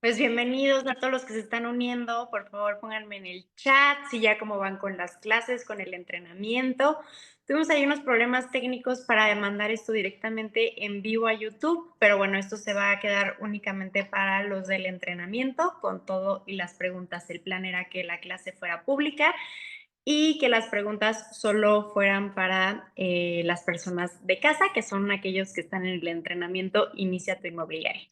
Pues bienvenidos a todos los que se están uniendo. Por favor, pónganme en el chat si ya cómo van con las clases, con el entrenamiento. Tuvimos ahí unos problemas técnicos para mandar esto directamente en vivo a YouTube, pero bueno, esto se va a quedar únicamente para los del entrenamiento con todo y las preguntas. El plan era que la clase fuera pública y que las preguntas solo fueran para las personas de casa, que son aquellos que están en el entrenamiento Inicia tu Inmobiliaria.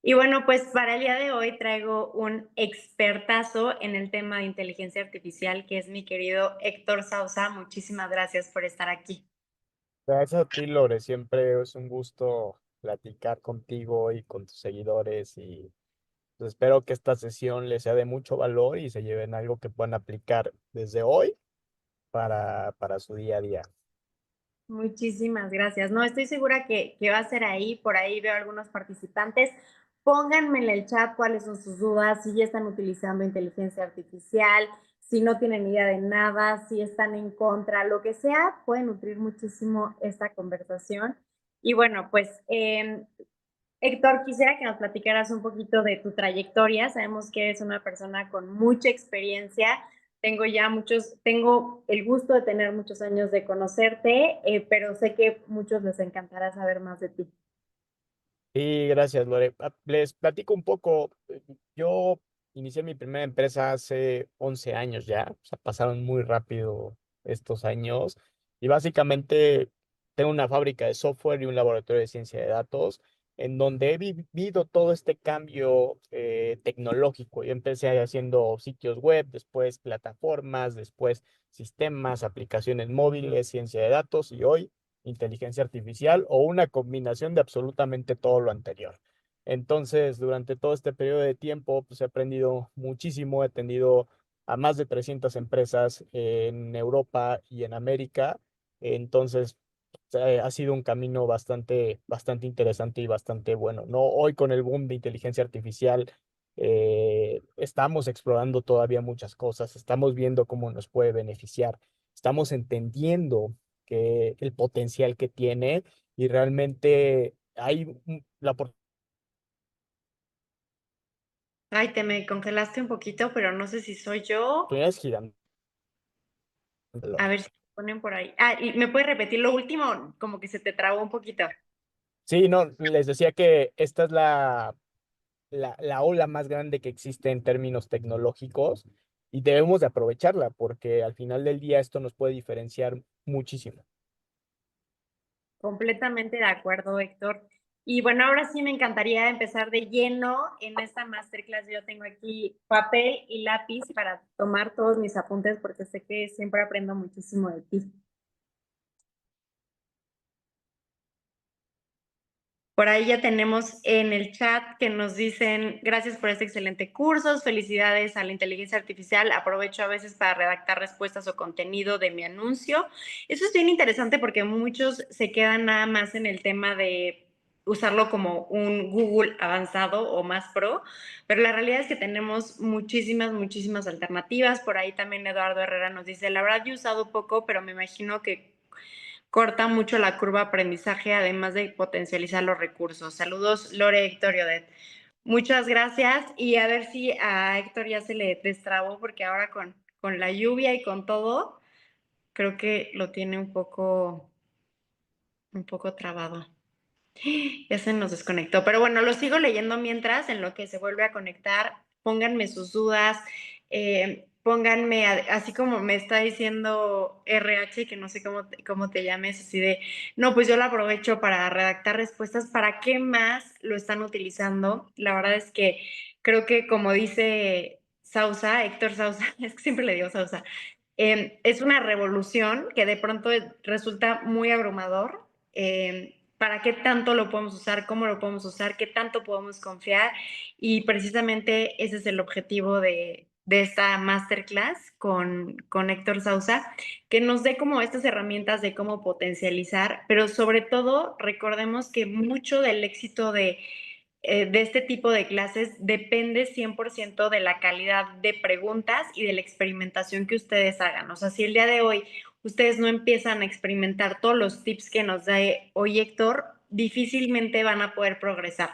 Y bueno, pues para el día de hoy traigo un expertazo en el tema de inteligencia artificial, que es mi querido Héctor Sausa. Muchísimas gracias por estar aquí. Gracias a ti, Lore. Siempre es un gusto platicar contigo y con tus seguidores y pues, espero que esta sesión les sea de mucho valor y se lleven algo que puedan aplicar desde hoy para su día a día. Muchísimas gracias. No, estoy segura que va a ser ahí. Por ahí veo algunos participantes. Pónganme en el chat cuáles son sus dudas, si ya están utilizando inteligencia artificial, si no tienen idea de nada, si están en contra, lo que sea, puede nutrir muchísimo esta conversación. Y bueno, pues Héctor, quisiera que nos platicaras un poquito de tu trayectoria. Sabemos que eres una persona con mucha experiencia. Tengo el gusto de tener muchos años de conocerte, pero sé que muchos les encantará saber más de ti. Y gracias, Lore. Les platico un poco. Yo inicié mi primera empresa hace 11 años ya. O sea, pasaron muy rápido estos años. Y básicamente tengo una fábrica de software y un laboratorio de ciencia de datos en donde he vivido todo este cambio tecnológico. Yo empecé haciendo sitios web, después plataformas, después sistemas, aplicaciones móviles, ciencia de datos y hoy inteligencia artificial o una combinación de absolutamente todo lo anterior. Entonces, durante todo este periodo de tiempo, pues he aprendido muchísimo, he atendido a más de 300 empresas en Europa y en América. Entonces, ha sido un camino bastante interesante y bastante bueno, ¿no? Hoy con el boom de inteligencia artificial, estamos explorando todavía muchas cosas, estamos viendo cómo nos puede beneficiar, estamos entendiendo que el potencial que tiene y realmente hay la oportunidad. Ay, te me congelaste un poquito, pero no sé si soy yo. Es gigante. A ver si me ponen por ahí. Ah, ¿y me puedes repetir lo último? Como que se te trabó un poquito. Sí, no, les decía que esta es la ola más grande que existe en términos tecnológicos y debemos de aprovecharla porque al final del día esto nos puede diferenciar muchísimo. Completamente de acuerdo, Héctor. Y bueno, ahora sí me encantaría empezar de lleno en esta masterclass. Yo tengo aquí papel y lápiz para tomar todos mis apuntes porque sé que siempre aprendo muchísimo de ti. Por ahí ya tenemos en el chat que nos dicen, gracias por este excelente curso, felicidades a la inteligencia artificial, aprovecho a veces para redactar respuestas o contenido de mi anuncio. Eso es bien interesante porque muchos se quedan nada más en el tema de usarlo como un Google avanzado o más pro, pero la realidad es que tenemos muchísimas alternativas. Por ahí también Eduardo Herrera nos dice, la verdad yo he usado poco, pero me imagino que corta mucho la curva de aprendizaje, además de potencializar los recursos. Saludos, Lore, Héctor y Odette. Muchas gracias y a ver si a Héctor ya se le destrabó porque ahora con la lluvia y con todo, creo que lo tiene un poco trabado. Ya se nos desconectó, pero bueno, lo sigo leyendo mientras, en lo que se vuelve a conectar. Pónganme sus dudas, pónganme, así como me está diciendo RH, que no sé cómo te llames, así de, no, pues yo lo aprovecho para redactar respuestas. ¿Para qué más lo están utilizando? La verdad es que creo que como dice Sausa, Héctor Sausa, es que siempre le digo Sausa, es una revolución que de pronto resulta muy abrumador. ¿Para qué tanto lo podemos usar? ¿Cómo lo podemos usar? ¿Qué tanto podemos confiar? Y precisamente ese es el objetivo de esta masterclass con Héctor Sausa, que nos dé como estas herramientas de cómo potencializar, pero sobre todo recordemos que mucho del éxito de este tipo de clases depende 100% de la calidad de preguntas y de la experimentación que ustedes hagan. O sea, si el día de hoy ustedes no empiezan a experimentar todos los tips que nos da hoy Héctor, difícilmente van a poder progresar.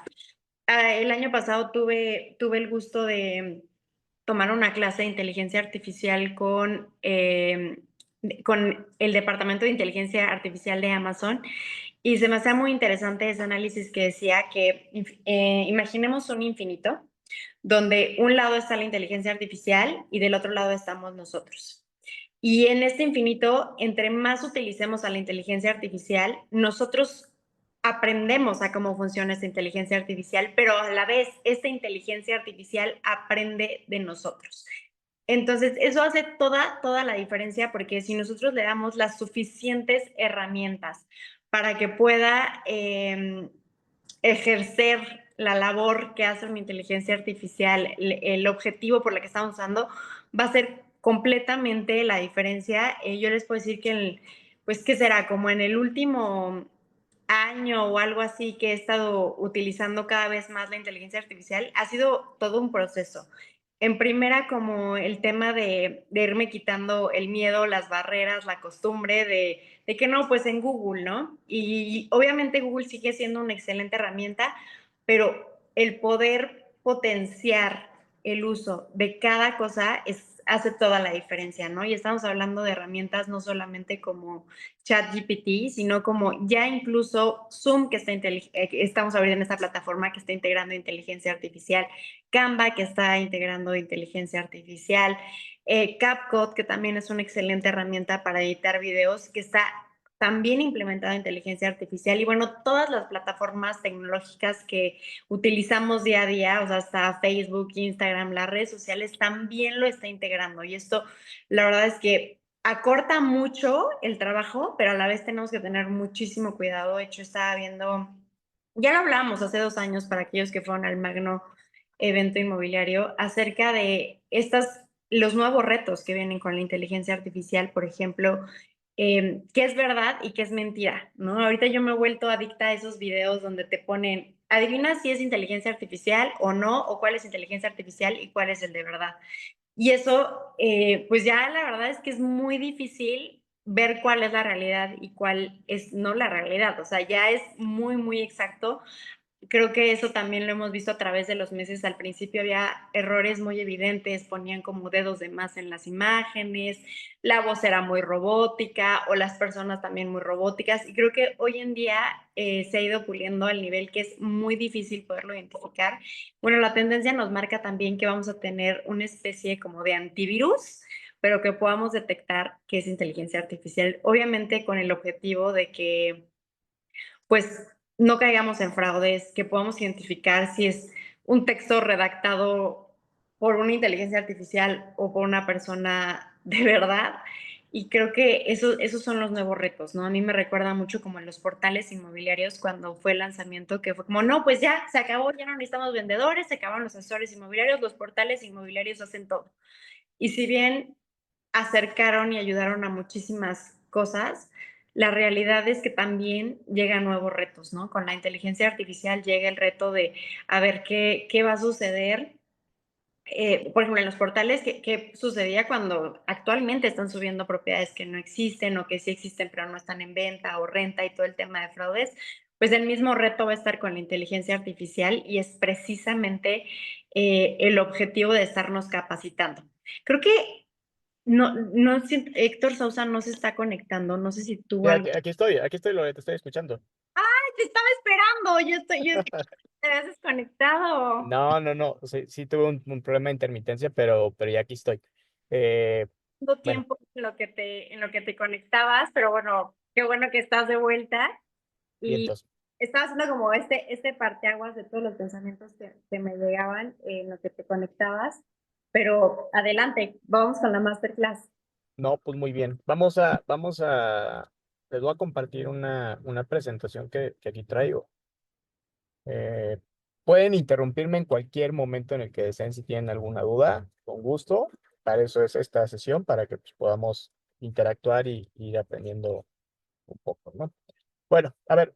El año pasado tuve el gusto de tomar una clase de inteligencia artificial con el departamento de inteligencia artificial de Amazon, y se me hacía muy interesante ese análisis que decía que imaginemos un infinito donde un lado está la inteligencia artificial y del otro lado estamos nosotros. Y en este infinito, entre más utilicemos a la inteligencia artificial, nosotros aprendemos a cómo funciona esta inteligencia artificial, pero a la vez esta inteligencia artificial aprende de nosotros. Entonces, eso hace toda la diferencia, porque si nosotros le damos las suficientes herramientas para que pueda ejercer la labor que hace una inteligencia artificial, el objetivo por el que estamos usando, va a ser completamente la diferencia. Yo les puedo decir que, pues, ¿qué será? Como en el último año o algo así que he estado utilizando cada vez más la inteligencia artificial, ha sido todo un proceso. En primera, como el tema de irme quitando el miedo, las barreras, la costumbre de que no, pues en Google, ¿no? Y obviamente Google sigue siendo una excelente herramienta, pero el poder potenciar el uso de cada cosa hace toda la diferencia, ¿no? Y estamos hablando de herramientas no solamente como ChatGPT, sino como ya incluso Zoom, que estamos ahorita en esta plataforma que está integrando inteligencia artificial, Canva, que está integrando inteligencia artificial, CapCut, que también es una excelente herramienta para editar videos, que está también implementada inteligencia artificial y bueno, todas las plataformas tecnológicas que utilizamos día a día, o sea, hasta Facebook, Instagram, las redes sociales también lo está integrando y esto, la verdad es que acorta mucho el trabajo, pero a la vez tenemos que tener muchísimo cuidado. De hecho, estaba viendo, ya lo hablábamos hace 2 años para aquellos que fueron al Magno evento inmobiliario, acerca de los nuevos retos que vienen con la inteligencia artificial, por ejemplo, qué es verdad y qué es mentira, ¿no? Ahorita yo me he vuelto adicta a esos videos donde te ponen, adivina si es inteligencia artificial o no, o cuál es inteligencia artificial y cuál es el de verdad. Y eso, pues ya la verdad es que es muy difícil ver cuál es la realidad y cuál es no la realidad. O sea, ya es muy, muy exacto. Creo que eso también lo hemos visto a través de los meses. Al principio había errores muy evidentes, ponían como dedos de más en las imágenes, la voz era muy robótica o las personas también muy robóticas. Y creo que hoy en día se ha ido puliendo al nivel que es muy difícil poderlo identificar. Bueno, la tendencia nos marca también que vamos a tener una especie como de antivirus, pero que podamos detectar que es inteligencia artificial, obviamente con el objetivo de que pues no caigamos en fraudes, que podamos identificar si es un texto redactado por una inteligencia artificial o por una persona de verdad. Y creo que esos son los nuevos retos, ¿no? A mí me recuerda mucho como en los portales inmobiliarios cuando fue el lanzamiento, que fue como, no, pues ya se acabó, ya no necesitamos vendedores, se acabaron los asesores inmobiliarios, los portales inmobiliarios hacen todo. Y si bien acercaron y ayudaron a muchísimas cosas, la realidad es que también llegan nuevos retos, ¿no? Con la inteligencia artificial llega el reto de a ver qué va a suceder. Por ejemplo, en los portales, ¿qué sucedía cuando actualmente están subiendo propiedades que no existen o que sí existen pero no están en venta o renta y todo el tema de fraudes? Pues el mismo reto va a estar con la inteligencia artificial y es precisamente el objetivo de estarnos capacitando. Creo que no, Héctor Sousa no se está conectando, no sé si Sí, tuvo algo. aquí estoy, Lore, te estoy escuchando. ¡Ay, te estaba esperando! Yo te habías desconectado. No, no, no, sí, sí tuve un problema de intermitencia, pero ya aquí estoy. Eh, Tanto bueno, tiempo en lo que te conectabas, pero bueno, qué bueno que estás de vuelta. Y vientos. estaba haciendo como este parteaguas de todos los pensamientos que me llegaban en lo que te conectabas. Pero adelante, vamos con la masterclass. No, pues muy bien. Les voy a compartir una presentación que aquí traigo. Eh, Pueden interrumpirme en cualquier momento en el que deseen si tienen alguna duda, con gusto. Para eso es esta sesión, para que pues, podamos interactuar y ir aprendiendo un poco, ¿no? Bueno, a ver,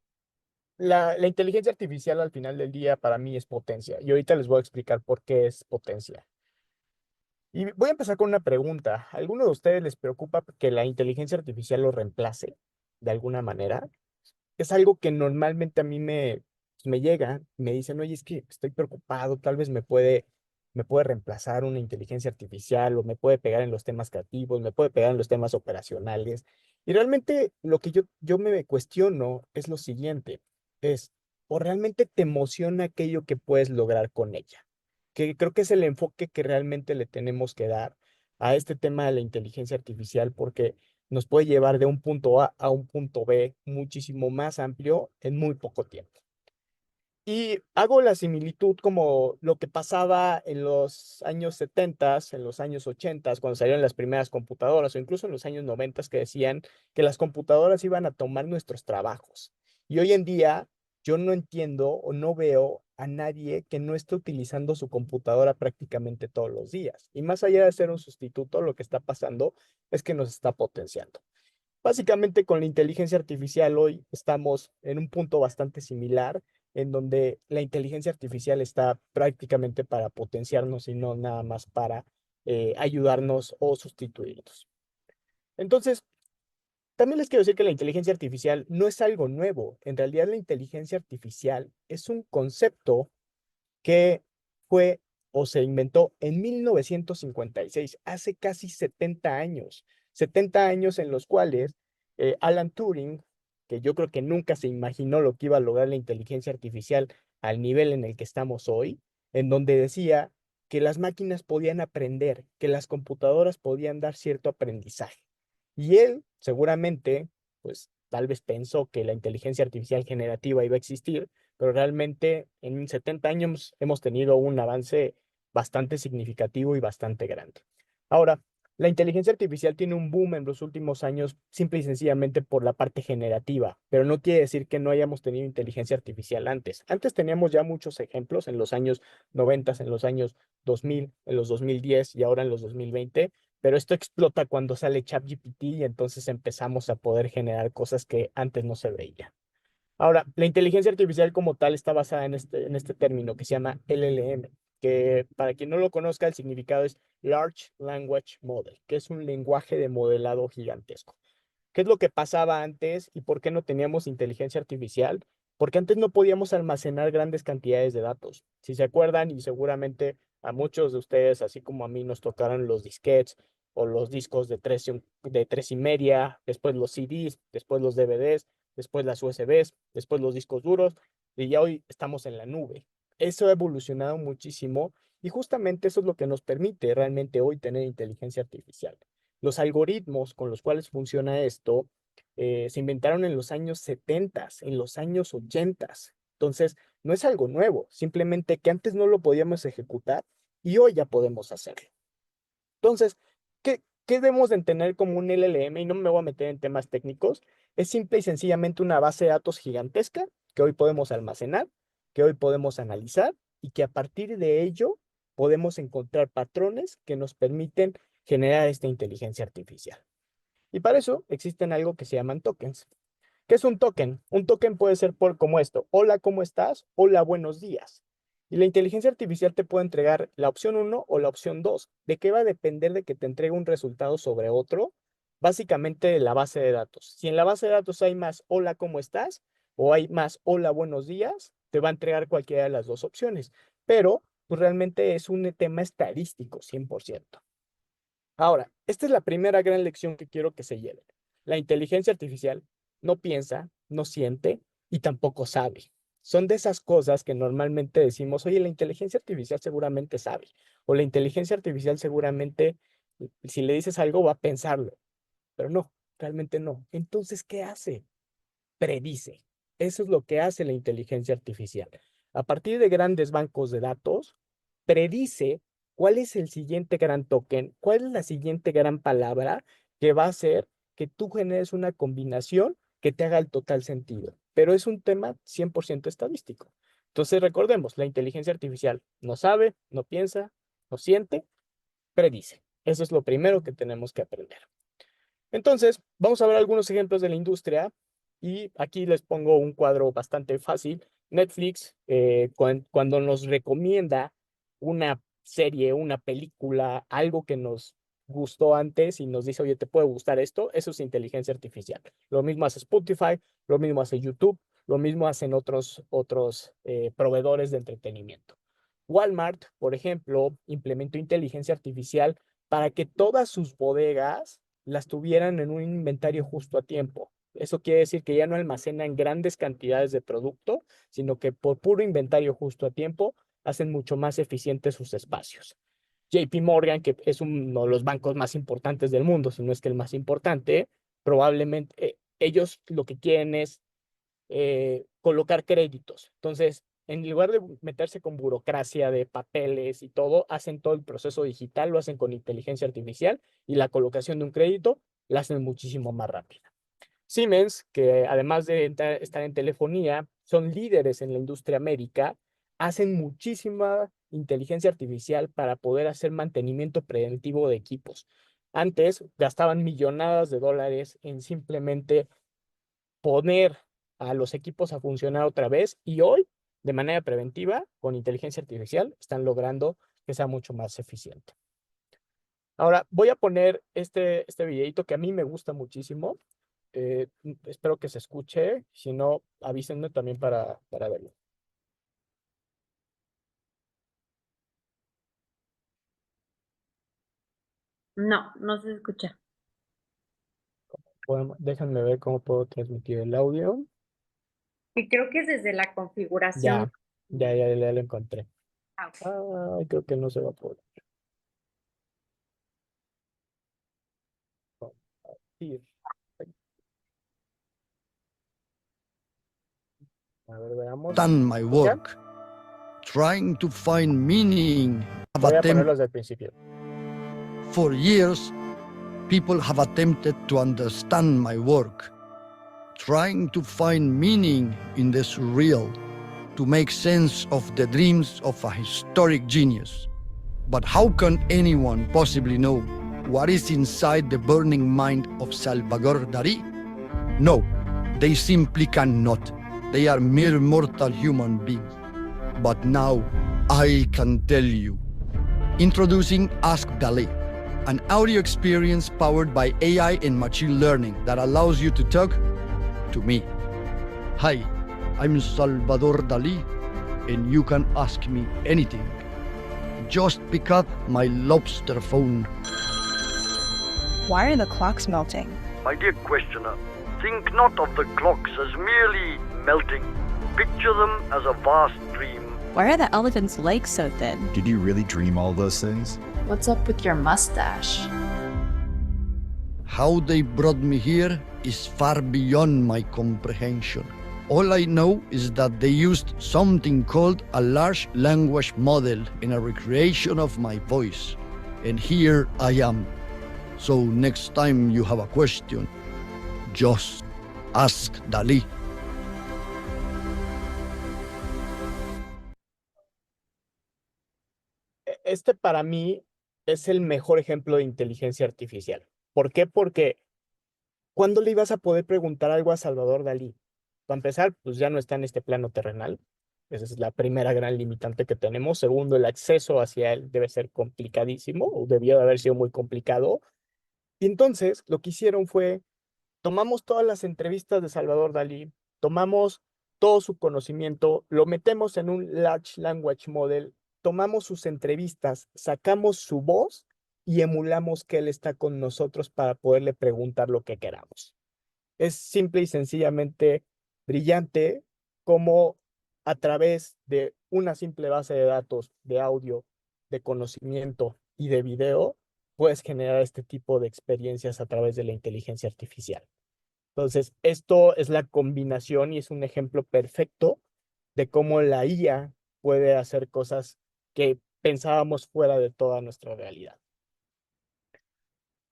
la inteligencia artificial al final del día para mí es potencia. Y ahorita les voy a explicar por qué es potencia. Y voy a empezar con una pregunta. ¿A alguno de ustedes les preocupa que la inteligencia artificial lo reemplace de alguna manera? Es algo que normalmente a mí pues me llegan y me dicen, oye, es que estoy preocupado, tal vez me puede reemplazar una inteligencia artificial o me puede pegar en los temas creativos, me puede pegar en los temas operacionales. Y realmente lo que yo me cuestiono es lo siguiente, es, ¿o realmente te emociona aquello que puedes lograr con ella? Que creo que es el enfoque que realmente le tenemos que dar a este tema de la inteligencia artificial, porque nos puede llevar de un punto A un punto B muchísimo más amplio en muy poco tiempo. Y hago la similitud como lo que pasaba en los años 70, en los años 80, cuando salieron las primeras computadoras, o incluso en los años 90, que decían que las computadoras iban a tomar nuestros trabajos. Y hoy en día yo no entiendo o no veo a nadie que no esté utilizando su computadora prácticamente todos los días. Y más allá de ser un sustituto, lo que está pasando es que nos está potenciando. Básicamente con la inteligencia artificial hoy estamos en un punto bastante similar, en donde la inteligencia artificial está prácticamente para potenciarnos y no nada más para ayudarnos o sustituirnos. Entonces, también les quiero decir que la inteligencia artificial no es algo nuevo. En realidad, la inteligencia artificial es un concepto que fue o se inventó en 1956, hace casi 70 años, 70 años en los cuales Alan Turing, que yo creo que nunca se imaginó lo que iba a lograr la inteligencia artificial al nivel en el que estamos hoy, en donde decía que las máquinas podían aprender, que las computadoras podían dar cierto aprendizaje. Y él seguramente, pues tal vez pensó que la inteligencia artificial generativa iba a existir, pero realmente en 70 años hemos tenido un avance bastante significativo y bastante grande. Ahora, la inteligencia artificial tiene un boom en los últimos años simple y sencillamente por la parte generativa, pero no quiere decir que no hayamos tenido inteligencia artificial antes. Antes teníamos ya muchos ejemplos en los años 90, en los años 2000, en los 2010 y ahora en los 2020, pero esto explota cuando sale ChatGPT y entonces empezamos a poder generar cosas que antes no se veían. Ahora, la inteligencia artificial como tal está basada en este término que se llama LLM, que para quien no lo conozca, el significado es Large Language Model, que es un lenguaje de modelado gigantesco. ¿Qué es lo que pasaba antes y por qué no teníamos inteligencia artificial? Porque antes no podíamos almacenar grandes cantidades de datos. Si se acuerdan, y seguramente a muchos de ustedes, así como a mí, nos tocaron los disquetes o los discos de 3,5, después los CDs, después los DVDs, después las USBs, después los discos duros, y ya hoy estamos en la nube. Eso ha evolucionado muchísimo y justamente eso es lo que nos permite realmente hoy tener inteligencia artificial. Los algoritmos con los cuales funciona esto se inventaron en los años 70, en los años 80. Entonces, no es algo nuevo, simplemente que antes no lo podíamos ejecutar y hoy ya podemos hacerlo. Entonces, ¿qué debemos de entender como un LLM? Y no me voy a meter en temas técnicos. Es simple y sencillamente una base de datos gigantesca que hoy podemos almacenar, que hoy podemos analizar y que a partir de ello podemos encontrar patrones que nos permiten generar esta inteligencia artificial. Y para eso existen algo que se llaman tokens. ¿Qué es un token? Un token puede ser como esto: hola, ¿cómo estás? Hola, buenos días. Y la inteligencia artificial te puede entregar la opción uno o la opción 2. ¿De qué va a depender de que te entregue un resultado sobre otro? Básicamente de la base de datos. Si en la base de datos hay más hola, ¿cómo estás? O hay más hola, buenos días, te va a entregar cualquiera de las dos opciones. Pero pues realmente es un tema estadístico, 100%. Ahora, esta es la primera gran lección que quiero que se lleven. La inteligencia artificial no piensa, no siente y tampoco sabe. Son de esas cosas que normalmente decimos, oye, la inteligencia artificial seguramente sabe, o la inteligencia artificial seguramente, si le dices algo, va a pensarlo, pero no, realmente no. Entonces, ¿qué hace? Predice. Eso es lo que hace la inteligencia artificial. A partir de grandes bancos de datos, predice cuál es el siguiente gran token, cuál es la siguiente gran palabra que va a hacer que tú generes una combinación que te haga el total sentido. Pero es un tema 100% estadístico. Entonces recordemos, la inteligencia artificial no sabe, no piensa, no siente, predice. Eso es lo primero que tenemos que aprender. Entonces, vamos a ver algunos ejemplos de la industria y aquí les pongo un cuadro bastante fácil. Netflix, cuando nos recomienda una serie, una película, algo que nos gustó antes y nos dice, oye, ¿te puede gustar esto? Eso es inteligencia artificial. Lo mismo hace Spotify, lo mismo hace YouTube, Lo mismo hacen otros proveedores de entretenimiento. Walmart, por ejemplo, implementó inteligencia artificial para que todas sus bodegas las tuvieran en un inventario justo a tiempo. Eso quiere decir que ya no almacenan grandes cantidades de producto, sino que por puro inventario justo a tiempo hacen mucho más eficientes sus espacios. JP Morgan, que es uno de los bancos más importantes del mundo, si no es que el más importante, probablemente ellos lo que quieren es colocar créditos. Entonces, en lugar de meterse con burocracia de papeles y todo, hacen todo el proceso digital, lo hacen con inteligencia artificial y la colocación de un crédito la hacen muchísimo más rápida. Siemens, que además de estar en telefonía, son líderes en la industria médica, hacen muchísima inteligencia artificial para poder hacer mantenimiento preventivo de equipos. Antes gastaban millonadas de dólares en simplemente poner a los equipos a funcionar otra vez y hoy, de manera preventiva, con inteligencia artificial, están logrando que sea mucho más eficiente. Ahora, voy a poner este videito que a mí me gusta muchísimo. Espero que se escuche. Si no, avísenme también para verlo. No, no se escucha. Déjenme ver cómo puedo transmitir el audio. Y creo que es desde la configuración. Ya lo encontré. Ah, Ay, creo que no se va a poder compartir. A ver, veamos. Done my work, trying to find meaning. Voy a ponerlo desde el principio. For years, people have attempted to understand my work, trying to find meaning in the surreal, to make sense of the dreams of a historic genius. But how can anyone possibly know what is inside the burning mind of Salvador Dalí? No, they simply cannot. They are mere mortal human beings. But now, I can tell you. Introducing Ask Dalí, an audio experience powered by AI and machine learning that allows you to talk to me. Hi, I'm Salvador Dalí, and you can ask me anything. Just pick up my lobster phone. Why are the clocks melting? My dear questioner, think not of the clocks as merely melting. Picture them as a vast dream. Why are the elephants' legs so thin? Did you really dream all those things? What's up with your mustache? How they brought me here is far beyond my comprehension. All I know is that they used something called a large language model in a recreation of my voice. And here I am. So next time you have a question, just ask Dalí. Este para mí es el mejor ejemplo de inteligencia artificial. ¿Por qué? Porque ¿cuándo le ibas a poder preguntar algo a Salvador Dalí? Para empezar, pues ya no está en este plano terrenal. Esa es la primera gran limitante que tenemos. Segundo, el acceso hacia él debe ser complicadísimo, o debió de haber sido muy complicado. Y entonces lo que hicieron fue, tomamos todas las entrevistas de Salvador Dalí, tomamos todo su conocimiento, lo metemos en un Large Language Model, tomamos sus entrevistas, sacamos su voz y emulamos que él está con nosotros para poderle preguntar lo que queramos. Es simple y sencillamente brillante cómo a través de una simple base de datos, de audio, de conocimiento y de video, puedes generar este tipo de experiencias a través de la inteligencia artificial. Entonces, esto es la combinación y es un ejemplo perfecto de cómo la IA puede hacer cosas que pensábamos fuera de toda nuestra realidad.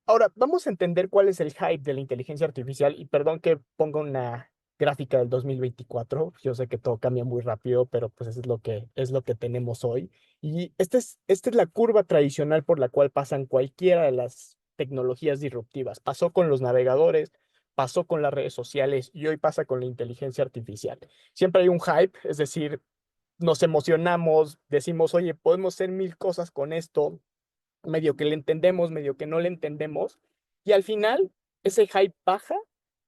Ahora, vamos a entender cuál es el hype de la inteligencia artificial y perdón que ponga una gráfica del 2024. Yo sé que todo cambia muy rápido, pero pues eso es lo que tenemos hoy. Y esta es la curva tradicional por la cual pasan cualquiera de las tecnologías disruptivas. Pasó con los navegadores, pasó con las redes sociales y hoy pasa con la inteligencia artificial. Siempre hay un hype, es decir, nos emocionamos, decimos, oye, podemos hacer 1000 cosas con esto, medio que le entendemos, medio que no le entendemos, y al final ese hype baja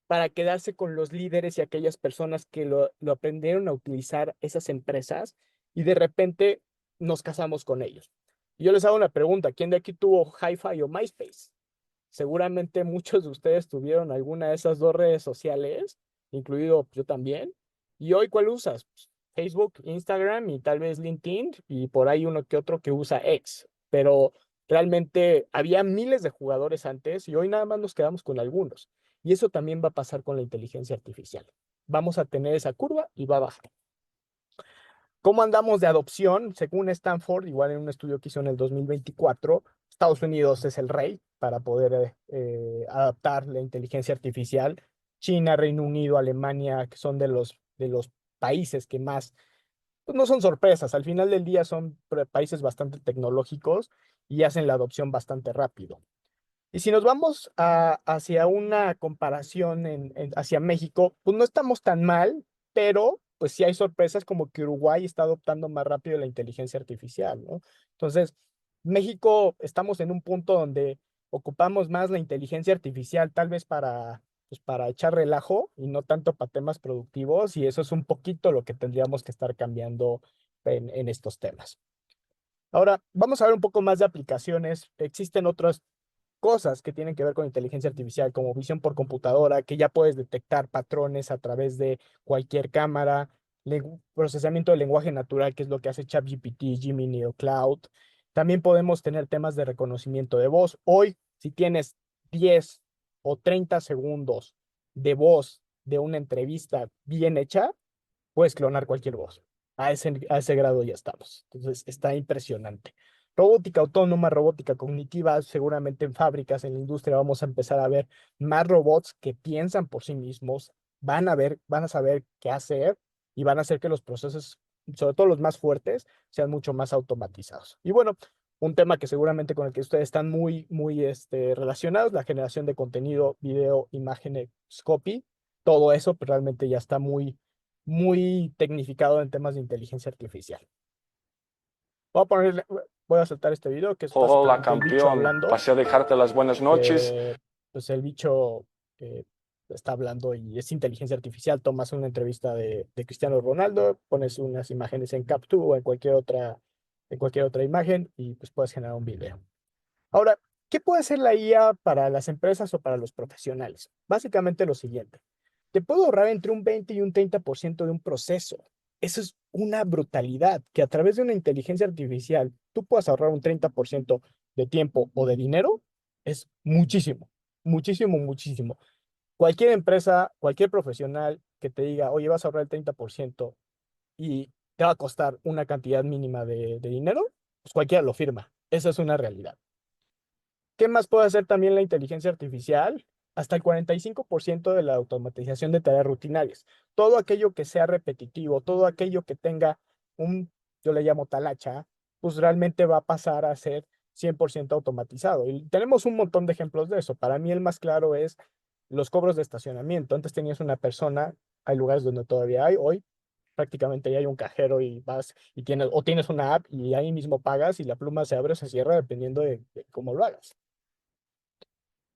para quedarse con los líderes y aquellas personas que lo aprendieron a utilizar esas empresas y de repente nos casamos con ellos. Y yo les hago una pregunta, ¿quién de aquí tuvo Hi-Fi o MySpace? Seguramente muchos de ustedes tuvieron alguna de esas dos redes sociales, incluido yo también. ¿Y hoy cuál usas? Facebook, Instagram y tal vez LinkedIn y por ahí uno que otro que usa X. Pero realmente había miles de jugadores antes y hoy nada más nos quedamos con algunos. Y eso también va a pasar con la inteligencia artificial. Vamos a tener esa curva y va a bajar. ¿Cómo andamos de adopción? Según Stanford, igual en un estudio que hizo en el 2024, Estados Unidos es el rey para poder adaptar la inteligencia artificial. China, Reino Unido, Alemania, que son de los países que más, pues no son sorpresas, al final del día son países bastante tecnológicos y hacen la adopción bastante rápido. Y si nos vamos hacia una comparación hacia México, pues no estamos tan mal, pero pues sí hay sorpresas como que Uruguay está adoptando más rápido la inteligencia artificial, ¿no? Entonces, México estamos en un punto donde ocupamos más la inteligencia artificial tal vez para echar relajo y no tanto para temas productivos, y eso es un poquito lo que tendríamos que estar cambiando en estos temas. Ahora, vamos a ver un poco más de aplicaciones. Existen otras cosas que tienen que ver con inteligencia artificial, como visión por computadora, que ya puedes detectar patrones a través de cualquier cámara, procesamiento de lenguaje natural, que es lo que hace ChatGPT, Gemini o Cloud. También podemos tener temas de reconocimiento de voz. Hoy, si tienes 10 o 30 segundos de voz de una entrevista bien hecha, puedes clonar cualquier voz. A ese grado ya estamos. Entonces, está impresionante. Robótica autónoma, robótica cognitiva, seguramente en fábricas, en la industria vamos a empezar a ver más robots que piensan por sí mismos, van a saber qué hacer y van a hacer que los procesos, sobre todo los más fuertes, sean mucho más automatizados. Y bueno, un tema que seguramente con el que ustedes están muy relacionados, la generación de contenido, video, imágenes, copy, todo eso pues, realmente ya está muy tecnificado en temas de inteligencia artificial. Voy a soltar este video que es Hola básicamente el bicho campeón, hablando. pasé a dejarte las buenas noches. Pues el bicho está hablando y es inteligencia artificial. Tomas una entrevista de Cristiano Ronaldo, pones unas imágenes en Cap2 o en cualquier otra imagen y pues puedes generar un video. Ahora, ¿qué puede hacer la IA para las empresas o para los profesionales? Básicamente lo siguiente. Te puedo ahorrar entre un 20 y un 30% de un proceso. Eso es una brutalidad, que a través de una inteligencia artificial tú puedas ahorrar un 30% de tiempo o de dinero, es muchísimo, muchísimo, muchísimo. Cualquier empresa, cualquier profesional que te diga, oye, vas a ahorrar el 30% y te va a costar una cantidad mínima de dinero, pues cualquiera lo firma. Esa es una realidad. ¿Qué más puede hacer también la inteligencia artificial? Hasta el 45% de la automatización de tareas rutinarias. Todo aquello que sea repetitivo, todo aquello que tenga yo le llamo talacha, pues realmente va a pasar a ser 100% automatizado. Y tenemos un montón de ejemplos de eso. Para mí el más claro es los cobros de estacionamiento. Antes tenías una persona, hay lugares donde todavía hay, hoy prácticamente ya hay un cajero y vas y tienes una app y ahí mismo pagas y la pluma se abre o se cierra dependiendo de cómo lo hagas.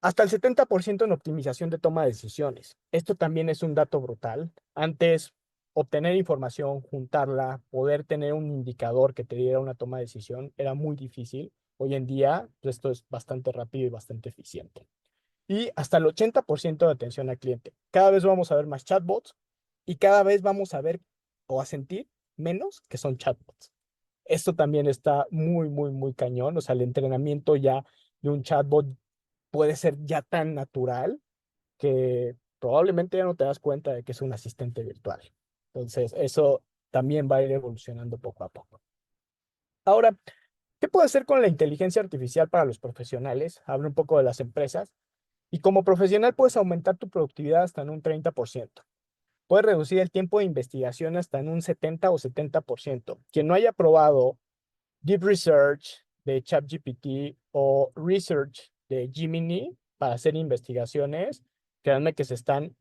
Hasta el 70% en optimización de toma de decisiones. Esto también es un dato brutal. Antes, obtener información, juntarla, poder tener un indicador que te diera una toma de decisión era muy difícil. Hoy en día, esto es bastante rápido y bastante eficiente. Y hasta el 80% de atención al cliente. Cada vez vamos a ver más chatbots y cada vez vamos a ver o a sentir menos que son chatbots. Esto también está muy, muy, muy cañón. O sea, el entrenamiento ya de un chatbot puede ser ya tan natural que probablemente ya no te das cuenta de que es un asistente virtual. Entonces, eso también va a ir evolucionando poco a poco. Ahora, ¿qué puedo hacer con la inteligencia artificial para los profesionales? Hablo un poco de las empresas. Y como profesional puedes aumentar tu productividad hasta en un 30%. Puedes reducir el tiempo de investigación hasta en un 70 o 70%. Quien no haya probado Deep Research de ChatGPT o Research de Gemini para hacer investigaciones, créanme que se están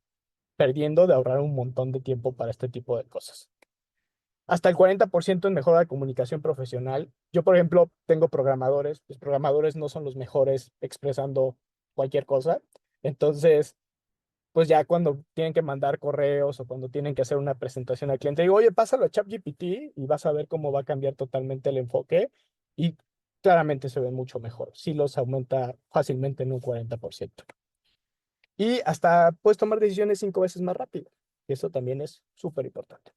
perdiendo de ahorrar un montón de tiempo para este tipo de cosas. Hasta el 40% en mejora de comunicación profesional. Yo, por ejemplo, tengo programadores. Los programadores no son los mejores expresando cualquier cosa. Entonces, pues ya cuando tienen que mandar correos o cuando tienen que hacer una presentación al cliente, digo, oye, pásalo a ChatGPT y vas a ver cómo va a cambiar totalmente el enfoque y claramente se ve mucho mejor. Sí los aumenta fácilmente en un 40%. Y hasta puedes tomar decisiones 5 veces más rápido. Y eso también es súper importante.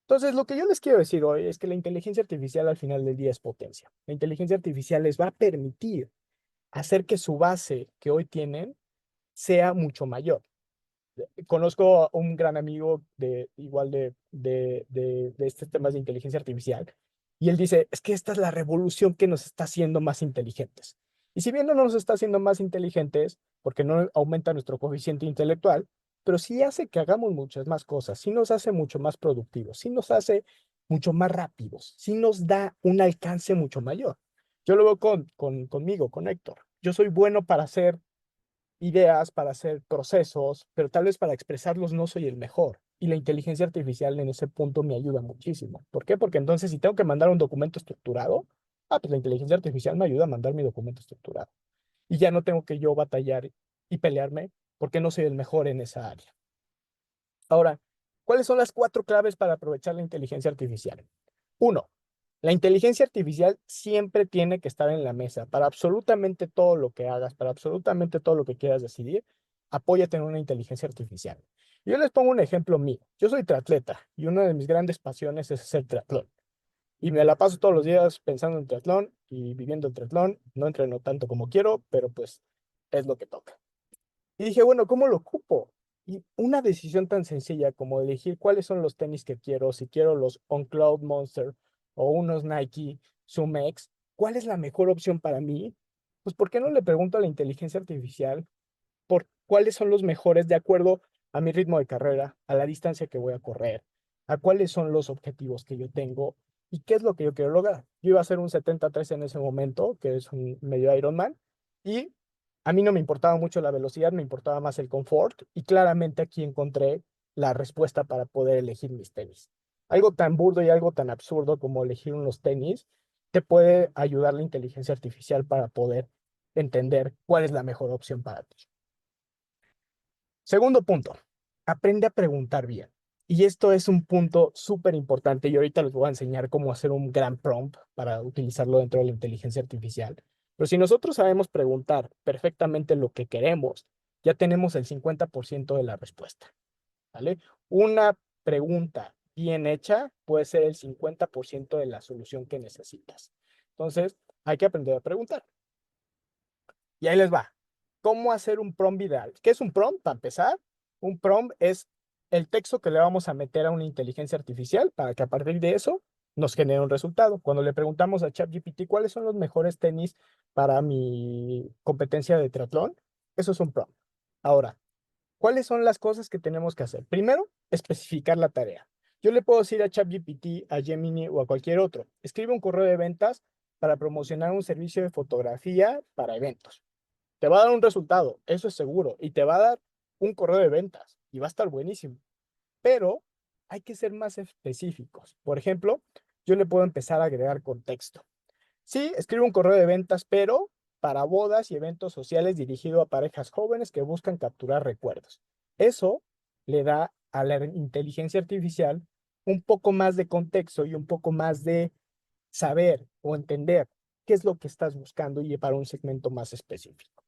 Entonces, lo que yo les quiero decir hoy es que la inteligencia artificial al final del día es potencia. La inteligencia artificial les va a permitir hacer que su base que hoy tienen sea mucho mayor. Conozco a un gran amigo igual de estos temas de inteligencia artificial y él dice, es que esta es la revolución que nos está haciendo más inteligentes. Y si bien no nos está haciendo más inteligentes, porque no aumenta nuestro coeficiente intelectual, pero sí hace que hagamos muchas más cosas, sí nos hace mucho más productivos, sí nos hace mucho más rápidos, sí nos da un alcance mucho mayor. Yo lo veo conmigo, con Héctor. Yo soy bueno para hacer ideas, para hacer procesos, pero tal vez para expresarlos no soy el mejor. Y la inteligencia artificial en ese punto me ayuda muchísimo. ¿Por qué? Porque entonces si tengo que mandar un documento estructurado, pues la inteligencia artificial me ayuda a mandar mi documento estructurado. Y ya no tengo que yo batallar y pelearme porque no soy el mejor en esa área. Ahora, ¿cuáles son las 4 claves para aprovechar la inteligencia artificial? 1. La inteligencia artificial siempre tiene que estar en la mesa para absolutamente todo lo que hagas, para absolutamente todo lo que quieras decidir. Apóyate en una inteligencia artificial. Yo les pongo un ejemplo mío. Yo soy triatleta y una de mis grandes pasiones es hacer triatlón. Y me la paso todos los días pensando en triatlón y viviendo el triatlón. No entreno tanto como quiero, pero pues es lo que toca. Y dije, bueno, ¿cómo lo ocupo? Y una decisión tan sencilla como elegir cuáles son los tenis que quiero, si quiero los On Cloud Monster o unos Nike Zoom X, ¿cuál es la mejor opción para mí? Pues, ¿por qué no le pregunto a la inteligencia artificial por cuáles son los mejores de acuerdo a mi ritmo de carrera, a la distancia que voy a correr, a cuáles son los objetivos que yo tengo y qué es lo que yo quiero lograr? Yo iba a hacer un 73 en ese momento, que es un medio Ironman, y a mí no me importaba mucho la velocidad, me importaba más el confort y claramente aquí encontré la respuesta para poder elegir mis tenis. Algo tan burdo y algo tan absurdo como elegir unos tenis te puede ayudar la inteligencia artificial para poder entender cuál es la mejor opción para ti. Segundo punto, aprende a preguntar bien. Y esto es un punto súper importante y ahorita les voy a enseñar cómo hacer un gran prompt para utilizarlo dentro de la inteligencia artificial. Pero si nosotros sabemos preguntar perfectamente lo que queremos, ya tenemos el 50% de la respuesta, ¿vale? Una pregunta bien hecha puede ser el 50% de la solución que necesitas. Entonces, hay que aprender a preguntar. Y ahí les va. ¿Cómo hacer un prompt ideal? ¿Qué es un prompt? Para empezar, un prompt es el texto que le vamos a meter a una inteligencia artificial para que a partir de eso nos genere un resultado. Cuando le preguntamos a ChatGPT cuáles son los mejores tenis para mi competencia de triatlón, eso es un prompt. Ahora, ¿cuáles son las cosas que tenemos que hacer? Primero, especificar la tarea. Yo le puedo decir a ChatGPT, a Gemini o a cualquier otro, escribe un correo de ventas para promocionar un servicio de fotografía para eventos. Te va a dar un resultado, eso es seguro, y te va a dar un correo de ventas y va a estar buenísimo. Pero hay que ser más específicos. Por ejemplo, yo le puedo empezar a agregar contexto. Sí, escribe un correo de ventas, pero para bodas y eventos sociales dirigido a parejas jóvenes que buscan capturar recuerdos. Eso le da a la inteligencia artificial un poco más de contexto y un poco más de saber o entender qué es lo que estás buscando y para un segmento más específico.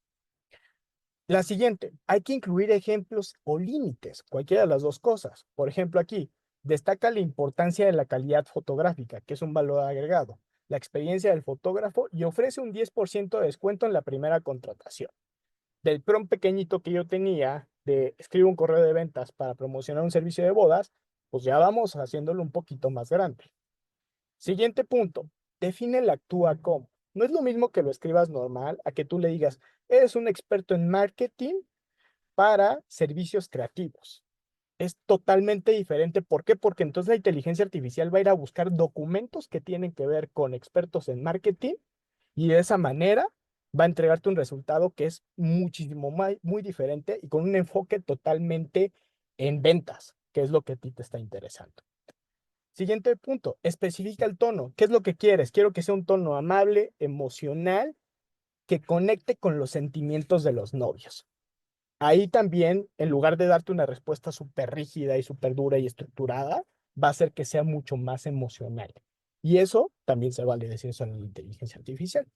La siguiente, hay que incluir ejemplos o límites, cualquiera de las dos cosas. Por ejemplo, aquí, destaca la importancia de la calidad fotográfica, que es un valor agregado, la experiencia del fotógrafo y ofrece un 10% de descuento en la primera contratación. Del prompt pequeñito que yo tenía de escribir un correo de ventas para promocionar un servicio de bodas, pues ya vamos haciéndolo un poquito más grande. Siguiente punto, define el actúa como. No es lo mismo que lo escribas normal a que tú le digas, eres un experto en marketing para servicios creativos. Es totalmente diferente. ¿Por qué? Porque entonces la inteligencia artificial va a ir a buscar documentos que tienen que ver con expertos en marketing y de esa manera va a entregarte un resultado que es muchísimo muy diferente y con un enfoque totalmente en ventas, que es lo que a ti te está interesando. Siguiente punto, especifica el tono. ¿Qué es lo que quieres? Quiero que sea un tono amable, emocional, que conecte con los sentimientos de los novios. Ahí también, en lugar de darte una respuesta súper rígida y súper dura y estructurada, va a hacer que sea mucho más emocional. Y eso también se vale decir eso en la inteligencia artificial.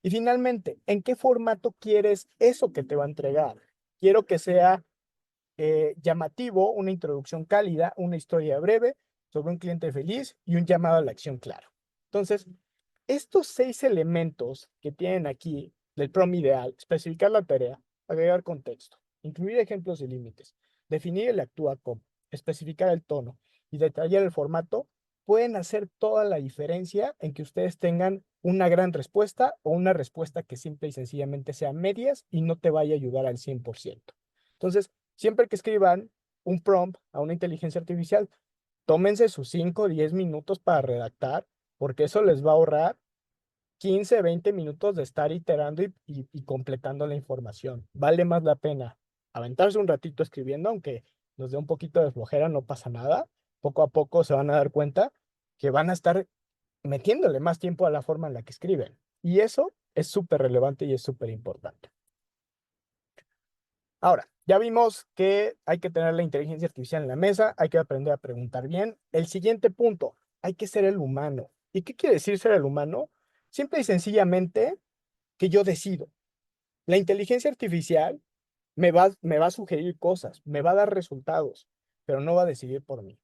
Y finalmente, ¿en qué formato quieres eso que te va a entregar? Quiero que sea llamativo, una introducción cálida, una historia breve sobre un cliente feliz y un llamado a la acción claro. Entonces, estos 6 elementos que tienen aquí del prompt ideal, especificar la tarea, agregar contexto, incluir ejemplos y límites, definir el actúa como, especificar el tono y detallar el formato, pueden hacer toda la diferencia en que ustedes tengan una gran respuesta o una respuesta que simple y sencillamente sea medias y no te vaya a ayudar al 100%. Entonces, siempre que escriban un prompt a una inteligencia artificial, tómense sus 5 o 10 minutos para redactar, porque eso les va a ahorrar 15, 20 minutos de estar iterando y completando la información. Vale más la pena aventarse un ratito escribiendo, aunque nos dé un poquito de flojera, no pasa nada. Poco a poco se van a dar cuenta que van a estar metiéndole más tiempo a la forma en la que escriben. Y eso es súper relevante y es súper importante. Ahora, ya vimos que hay que tener la inteligencia artificial en la mesa, hay que aprender a preguntar bien. El siguiente punto, hay que ser el humano. ¿Y qué quiere decir ser el humano? Simple y sencillamente que yo decido. La inteligencia artificial me va a sugerir cosas, me va a dar resultados, pero no va a decidir por mí.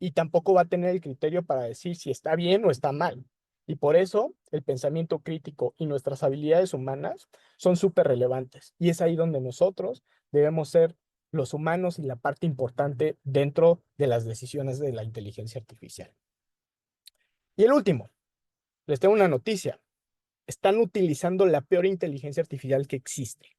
Y tampoco va a tener el criterio para decir si está bien o está mal. Y por eso el pensamiento crítico y nuestras habilidades humanas son súper relevantes. Y es ahí donde nosotros debemos ser los humanos y la parte importante dentro de las decisiones de la inteligencia artificial. Y el último, les tengo una noticia. Están utilizando la peor inteligencia artificial que existe.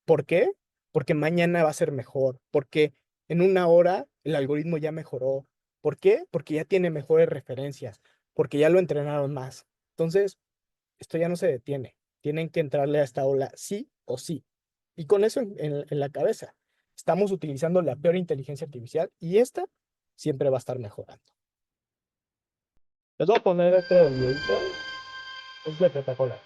¿Por qué? Porque mañana va a ser mejor, porque en una hora el algoritmo ya mejoró. ¿Por qué? Porque ya tiene mejores referencias, porque ya lo entrenaron más. Entonces, esto ya no se detiene. Tienen que entrarle a esta ola sí o sí. Y con eso en la cabeza, estamos utilizando la peor inteligencia artificial y esta siempre va a estar mejorando. Les voy a poner este videito. Es de espectacular.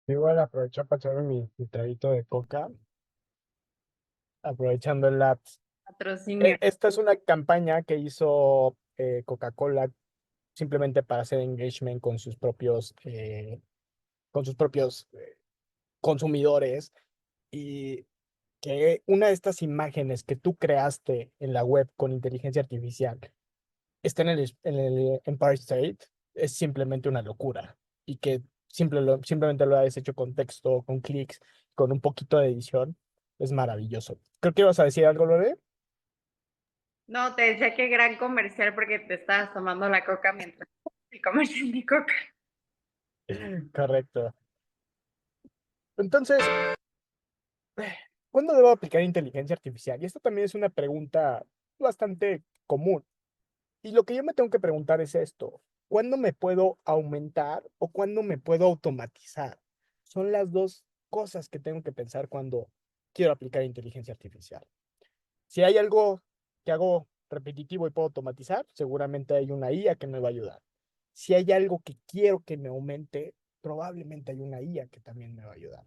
Igual aprovecho para echarme mi traguito de coca, aprovechando el ads. Patrocinio. Esta es una campaña que hizo Coca-Cola simplemente para hacer engagement con sus propios consumidores y que una de estas imágenes que tú creaste en la web con inteligencia artificial esté en el Empire State es simplemente una locura y que simplemente lo hayas hecho con texto, con clics, con un poquito de edición, es maravilloso. Creo que ibas a decir algo, Lore. No, te decía que gran comercial porque te estabas tomando la coca mientras el comercial de coca. Correcto. Entonces, ¿cuándo debo aplicar inteligencia artificial? Y esto también es una pregunta bastante común. Y lo que yo me tengo que preguntar es esto: ¿cuándo me puedo aumentar o cuándo me puedo automatizar? Son las dos cosas que tengo que pensar cuando quiero aplicar inteligencia artificial. Si hay algo que hago repetitivo y puedo automatizar, seguramente hay una IA que me va a ayudar. Si hay algo que quiero que me aumente, probablemente hay una IA que también me va a ayudar.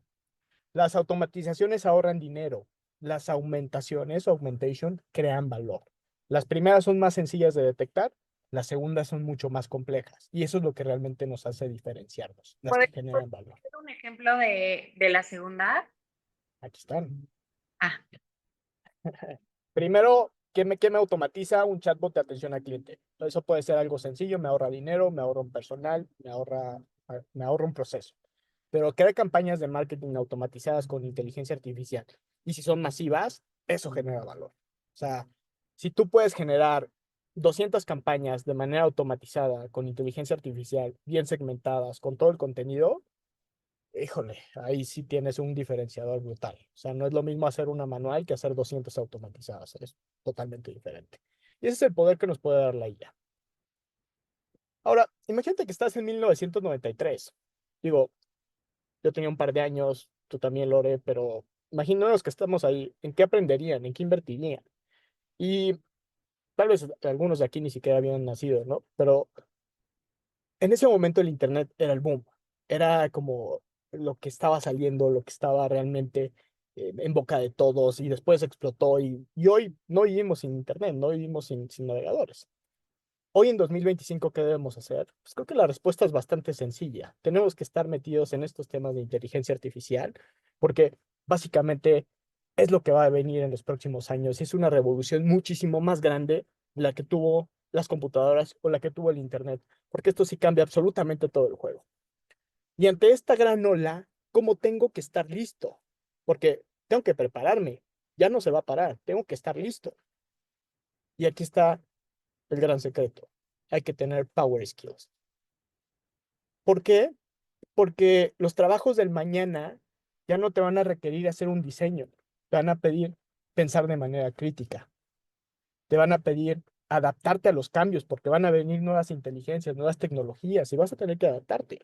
Las automatizaciones ahorran dinero. Las aumentaciones, augmentation, crean valor. Las primeras son más sencillas de detectar, las segundas son mucho más complejas. Y eso es lo que realmente nos hace diferenciarnos, las que ¿Puedes generan valor. hacer un ejemplo de la segunda? Aquí están. Ah, Primero, ¿qué me automatiza un chatbot de atención al cliente? Eso puede ser algo sencillo, me ahorra dinero, me ahorra un personal, me ahorra un proceso. Pero crear campañas de marketing automatizadas con inteligencia artificial, y si son masivas, eso genera valor. O sea, si tú puedes generar 200 campañas de manera automatizada con inteligencia artificial, bien segmentadas, con todo el contenido, híjole, ahí sí tienes un diferenciador brutal. O sea, no es lo mismo hacer una manual que hacer 200 automatizadas. Es totalmente diferente. Y ese es el poder que nos puede dar la IA. Ahora, imagínate que estás en 1993. Digo, yo tenía un par de años, tú también, Lore, pero imagínanos que estamos ahí. ¿En qué aprenderían? ¿En qué invertirían? Y tal vez algunos de aquí ni siquiera habían nacido, ¿no? Pero en ese momento el Internet era el boom. Era como lo que estaba saliendo, lo que estaba realmente en boca de todos, y después explotó, y hoy no vivimos sin Internet, no vivimos sin navegadores. Hoy en 2025, ¿qué debemos hacer? Pues creo que la respuesta es bastante sencilla. Tenemos que estar metidos en estos temas de inteligencia artificial porque básicamente es lo que va a venir en los próximos años. Es una revolución muchísimo más grande de la que tuvo las computadoras o la que tuvo el Internet, porque esto sí cambia absolutamente todo el juego. Y ante esta gran ola, ¿cómo tengo que estar listo? Porque tengo que prepararme. Ya no se va a parar. Tengo que estar listo. Y aquí está el gran secreto: hay que tener power skills. ¿Por qué? Porque los trabajos del mañana ya no te van a requerir hacer un diseño, te van a pedir pensar de manera crítica, te van a pedir adaptarte a los cambios porque van a venir nuevas inteligencias, nuevas tecnologías y vas a tener que adaptarte.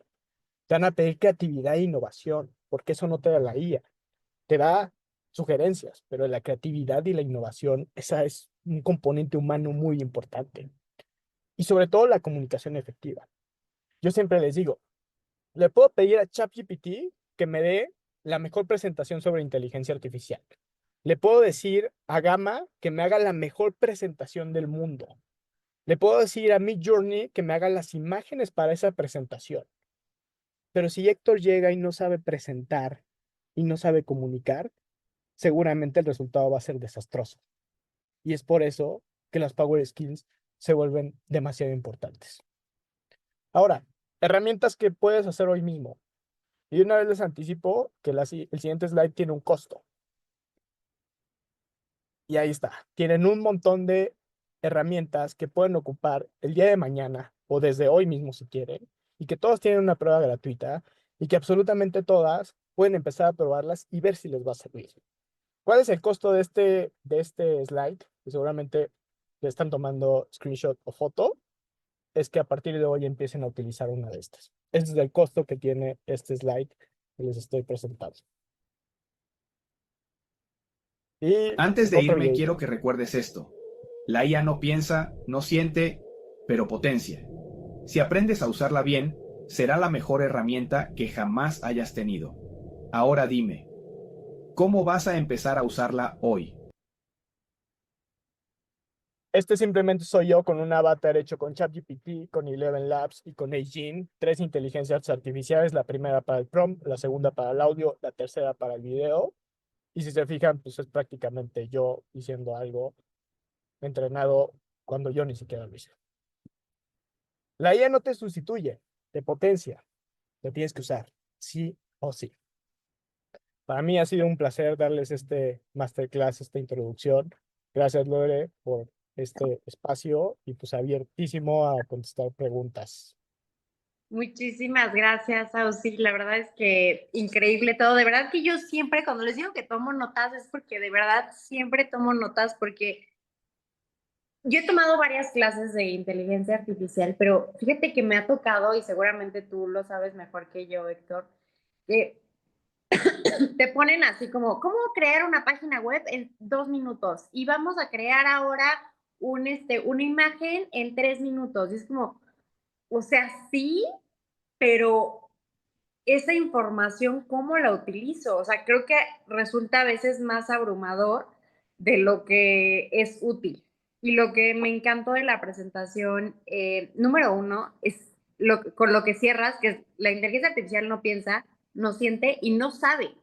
Te van a pedir creatividad e innovación porque eso no te da la IA, te da sugerencias, pero la creatividad y la innovación, esa es un componente humano muy importante. Y sobre todo la comunicación efectiva. Yo siempre les digo, le puedo pedir a ChatGPT que me dé la mejor presentación sobre inteligencia artificial. Le puedo decir a Gamma que me haga la mejor presentación del mundo. Le puedo decir a Midjourney que me haga las imágenes para esa presentación. Pero si Héctor llega y no sabe presentar y no sabe comunicar, seguramente el resultado va a ser desastroso. Y es por eso que las Power Skills se vuelven demasiado importantes. Ahora, herramientas que puedes hacer hoy mismo. Y una vez les anticipo que el siguiente slide tiene un costo. Y ahí está. Tienen un montón de herramientas que pueden ocupar el día de mañana o desde hoy mismo si quieren. Y que todas tienen una prueba gratuita y que absolutamente todas pueden empezar a probarlas y ver si les va a servir. ¿Cuál es el costo de este slide? Que seguramente le están tomando screenshot o foto. Es que a partir de hoy empiecen a utilizar una de estas. Este es el costo que tiene este slide que les estoy presentando. Y Antes de otro irme, videito. quiero que recuerdes esto. La IA no piensa, no siente, pero potencia. Si aprendes a usarla bien, será la mejor herramienta que jamás hayas tenido. Ahora dime, ¿cómo vas a empezar a usarla hoy? Este simplemente soy yo con un avatar hecho con ChatGPT, con Eleven Labs y con Agent, 3 inteligencias artificiales, la primera para el prompt, la segunda para el audio, la tercera para el video. Y si se fijan, pues es prácticamente yo diciendo algo entrenado cuando yo ni siquiera lo hice. La IA no te sustituye, te potencia, te tienes que usar, sí o sí. Para mí ha sido un placer darles este masterclass, esta introducción. Gracias, Lore, por este espacio y pues abiertísimo a contestar preguntas. muchísimas gracias, Ausi. La verdad es que increíble todo. De verdad que yo siempre, cuando les digo que tomo notas, es porque de verdad siempre tomo notas, porque Yo he tomado varias clases de inteligencia artificial, pero fíjate que me ha tocado, y seguramente tú lo sabes mejor que yo, Héctor, que te ponen así como, ¿cómo crear una página web en 2 minutos? Y vamos a crear ahora una imagen en 3 minutos. Y es como, o sea, sí, pero esa información, ¿cómo la utilizo? O sea, creo que resulta a veces más abrumador de lo que es útil. Y lo que me encantó de la presentación, número uno, es con lo que cierras, que la inteligencia artificial no piensa, no siente y no sabe.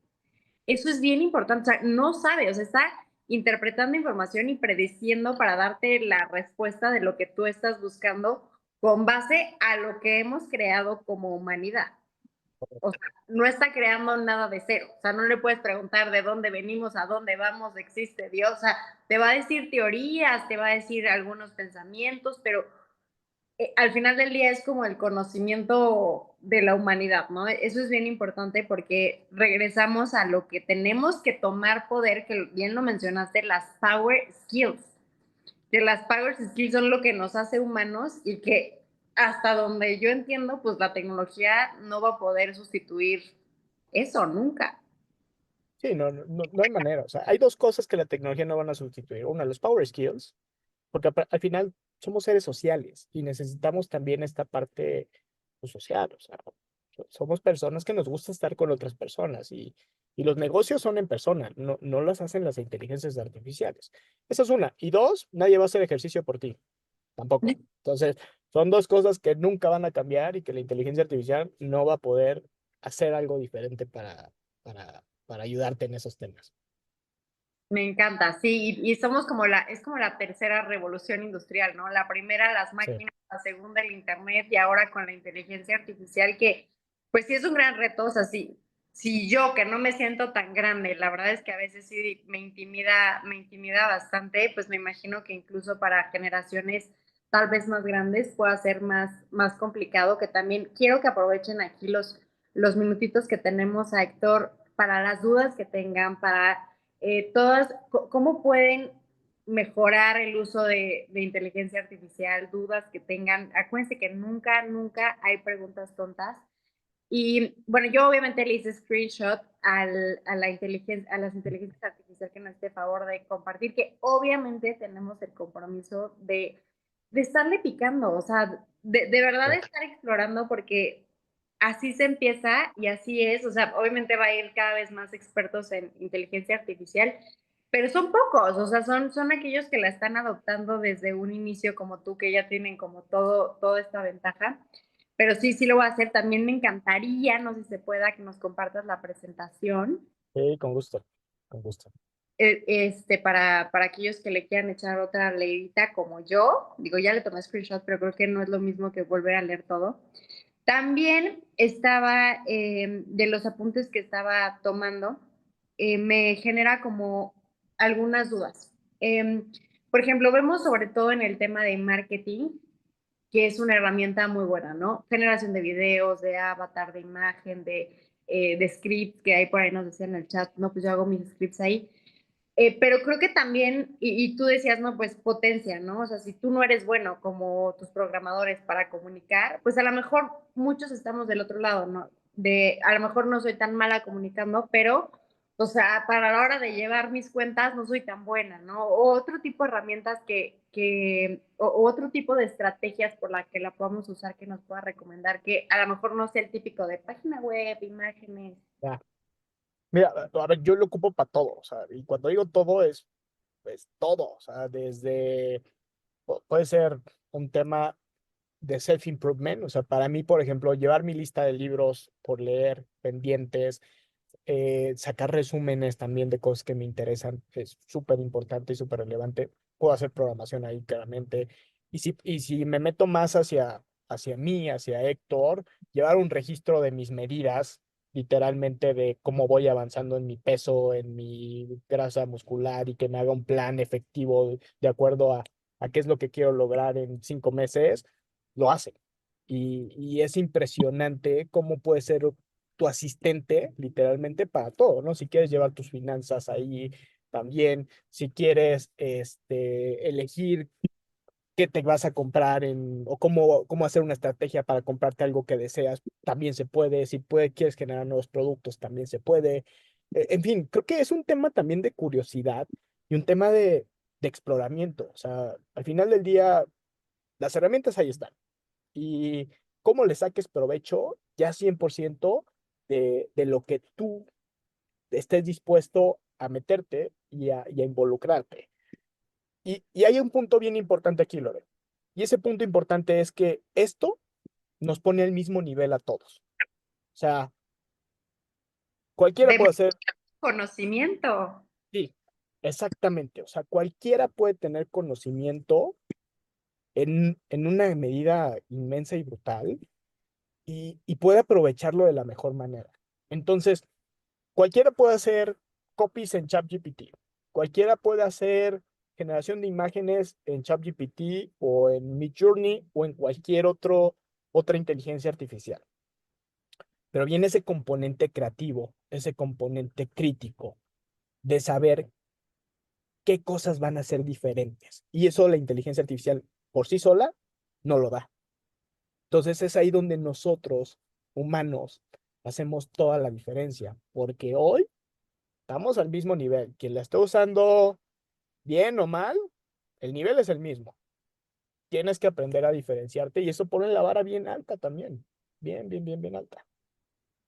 Eso es bien importante, o sea, no sabe, o sea, está interpretando información y prediciendo para darte la respuesta de lo que tú estás buscando con base a lo que hemos creado como humanidad. O sea, no está creando nada de cero. O sea, no le puedes preguntar de dónde venimos, a dónde vamos, existe Dios. O sea, te va a decir teorías, te va a decir algunos pensamientos, pero al final del día es como el conocimiento de la humanidad, ¿no? Eso es bien importante porque regresamos a lo que tenemos que tomar poder, que bien lo mencionaste, las power skills. Que las power skills son lo que nos hace humanos y que hasta donde yo entiendo, pues la tecnología no va a poder sustituir eso nunca. Sí, no hay manera. O sea, hay dos cosas que la tecnología no van a sustituir. Una, los power skills, porque al final somos seres sociales y necesitamos también esta parte pues, social. O sea, somos personas que nos gusta estar con otras personas y los negocios son en persona, no las hacen las inteligencias artificiales. Esa es una. Y dos, nadie va a hacer ejercicio por ti, tampoco. Entonces, son dos cosas que nunca van a cambiar y que la inteligencia artificial no va a poder hacer algo diferente para ayudarte en esos temas. Me encanta, sí, y somos como es como la tercera revolución industrial, ¿no? La primera, las Sí. máquinas, la segunda, el internet, y ahora con la inteligencia artificial, que pues sí es un gran reto, o sea, si yo que no me siento tan grande, la verdad es que a veces sí me intimida bastante, pues me imagino que incluso para generaciones tal vez más grandes pueda ser más complicado, que también quiero que aprovechen aquí los minutitos que tenemos a Héctor para las dudas que tengan, para cómo pueden mejorar el uso de inteligencia artificial, dudas que tengan. Acuérdense que nunca hay preguntas tontas. Y bueno, yo obviamente le hice screenshot a las inteligencias artificiales que nos esté favor de compartir, que obviamente tenemos el compromiso de estarle picando, o sea, de verdad de estar explorando porque así se empieza y así es, o sea, obviamente va a ir cada vez más expertos en inteligencia artificial, pero son pocos, o sea, son aquellos que la están adoptando desde un inicio como tú, que ya tienen como toda esta ventaja. Pero sí lo voy a hacer. También me encantaría, no sé si se pueda, que nos compartas la presentación. Sí, con gusto, con gusto. Para aquellos que le quieran echar otra leidita como yo. Digo, ya le tomé screenshot, pero creo que no es lo mismo que volver a leer todo. También estaba, de los apuntes que estaba tomando, me genera como algunas dudas. Por ejemplo, vemos sobre todo en el tema de marketing, que es una herramienta muy buena, ¿no? Generación de videos, de avatar, de imagen, de scripts, que hay por ahí nos decían en el chat, no, pues yo hago mis scripts ahí. Pero creo que también, y tú decías, no, pues potencia, ¿no? O sea, si tú no eres bueno como tus programadores para comunicar, pues a lo mejor muchos estamos del otro lado, ¿no? A lo mejor no soy tan mala comunicando, pero, o sea, para la hora de llevar mis cuentas no soy tan buena, ¿no? O otro tipo de herramientas o otro tipo de estrategias por la que la podamos usar que nos pueda recomendar, que a lo mejor no sea el típico de página web, imágenes. Ya. Mira, a ver, yo lo ocupo para todo, o sea, y cuando digo todo es pues todo, o sea, puede ser un tema de self-improvement, o sea, para mí, por ejemplo, llevar mi lista de libros por leer pendientes, sacar resúmenes también de cosas que me interesan, es súper importante y súper relevante. Puedo hacer programación ahí claramente. Y si me meto más hacia mí, hacia Héctor, llevar un registro de mis medidas, literalmente de cómo voy avanzando en mi peso, en mi grasa muscular y que me haga un plan efectivo de acuerdo a qué es lo que quiero lograr en 5 meses, lo hace. Y es impresionante cómo puede ser tu asistente, literalmente, para todo, ¿no? Si quieres llevar tus finanzas ahí también, si quieres elegir qué te vas a comprar o cómo hacer una estrategia para comprarte algo que deseas, también se puede. Si quieres generar nuevos productos, también se puede. En fin, creo que es un tema también de curiosidad y un tema de exploramiento. O sea, al final del día, las herramientas ahí están. Y cómo le saques provecho ya 100% de lo que tú estés dispuesto a meterte y a involucrarte. Y hay un punto bien importante aquí, Lore. Y ese punto importante es que esto nos pone al mismo nivel a todos. O sea, cualquiera De puede hacer, conocimiento. sí, exactamente. O sea, cualquiera puede tener conocimiento en una medida inmensa y brutal y puede aprovecharlo de la mejor manera. Entonces, cualquiera puede hacer copies en ChatGPT. Cualquiera puede hacer generación de imágenes en ChatGPT o en Midjourney o en cualquier otra inteligencia artificial. Pero viene ese componente creativo, ese componente crítico de saber qué cosas van a ser diferentes. Y eso la inteligencia artificial por sí sola no lo da. Entonces es ahí donde nosotros, humanos, hacemos toda la diferencia, porque hoy estamos al mismo nivel. Quien la esté usando bien o mal, el nivel es el mismo. Tienes que aprender a diferenciarte y eso pone la vara bien alta también. Bien, bien, bien, bien alta.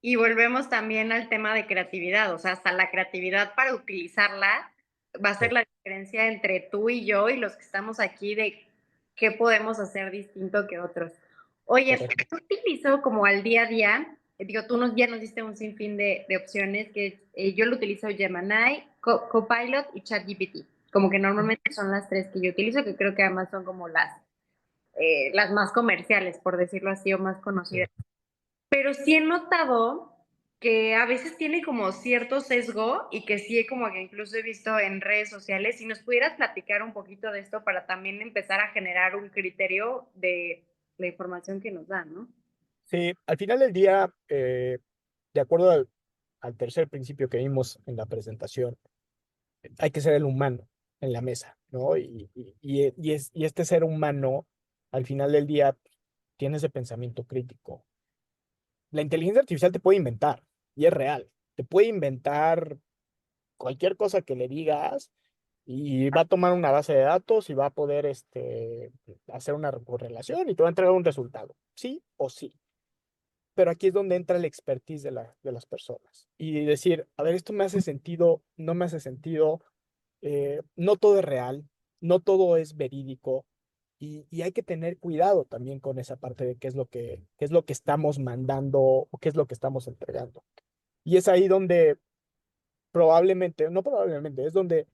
Y volvemos también al tema de creatividad, o sea, hasta la creatividad para utilizarla va a ser Sí. la diferencia entre tú y yo y los que estamos aquí de qué podemos hacer distinto que otros. Oye, Correcto. yo utilizo como al día a día, digo, ya nos diste un sinfín de opciones, que yo lo utilizo Gemini, Copilot y ChatGPT, como que normalmente son las tres que yo utilizo, que creo que además son como las más comerciales, por decirlo así, o más conocidas. Sí. Pero sí he notado que a veces tiene como cierto sesgo y que sí como que incluso he visto en redes sociales. Si nos pudieras platicar un poquito de esto para también empezar a generar un criterio de la información que nos dan, ¿no? Sí, al final del día, de acuerdo al tercer principio que vimos en la presentación, hay que ser el humano en la mesa, ¿no? Y este ser humano, al final del día, tiene ese pensamiento crítico. La inteligencia artificial te puede inventar, y es real. Te puede inventar cualquier cosa que le digas y va a tomar una base de datos y va a poder hacer una correlación y te va a entregar un resultado, sí o sí. Pero aquí es donde entra el expertise de las personas y decir, a ver, esto me hace sentido, no me hace sentido, no todo es real, no todo es verídico y hay que tener cuidado también con esa parte de qué es lo que estamos mandando o qué es lo que estamos entregando. Y es ahí donde probablemente, no probablemente, es donde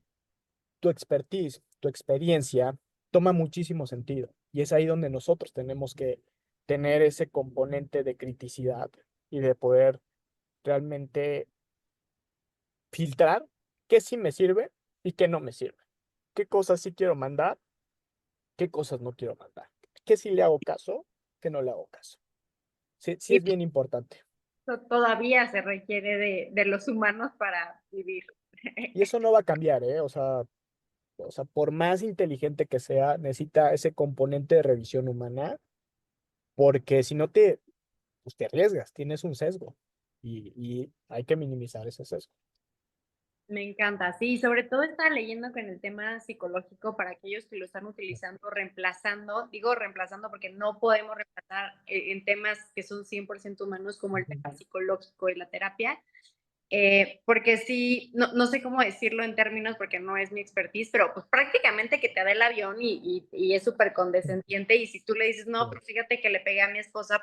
tu expertise, tu experiencia toma muchísimo sentido. Y es ahí donde nosotros tenemos que tener ese componente de criticidad y de poder realmente filtrar qué sí me sirve y qué no me sirve. Qué cosas sí quiero mandar, qué cosas no quiero mandar. Qué sí le hago caso, qué no le hago caso. Sí, sí Y es bien importante. eso todavía se requiere de los humanos para vivir. Y eso no va a cambiar, ¿eh? O sea, por más inteligente que sea, necesita ese componente de revisión humana, porque si no pues te arriesgas, tienes un sesgo y hay que minimizar ese sesgo. Me encanta, sí, sobre todo estaba leyendo con el tema psicológico para aquellos que lo están utilizando, reemplazando, digo reemplazando porque no podemos reemplazar en temas que son 100% humanos como el tema psicológico y la terapia, porque sí, no sé cómo decirlo en términos porque no es mi expertise, pero pues prácticamente que te da el avión y es súper condescendiente y si tú le dices, no, pues fíjate que le pegué a mi esposa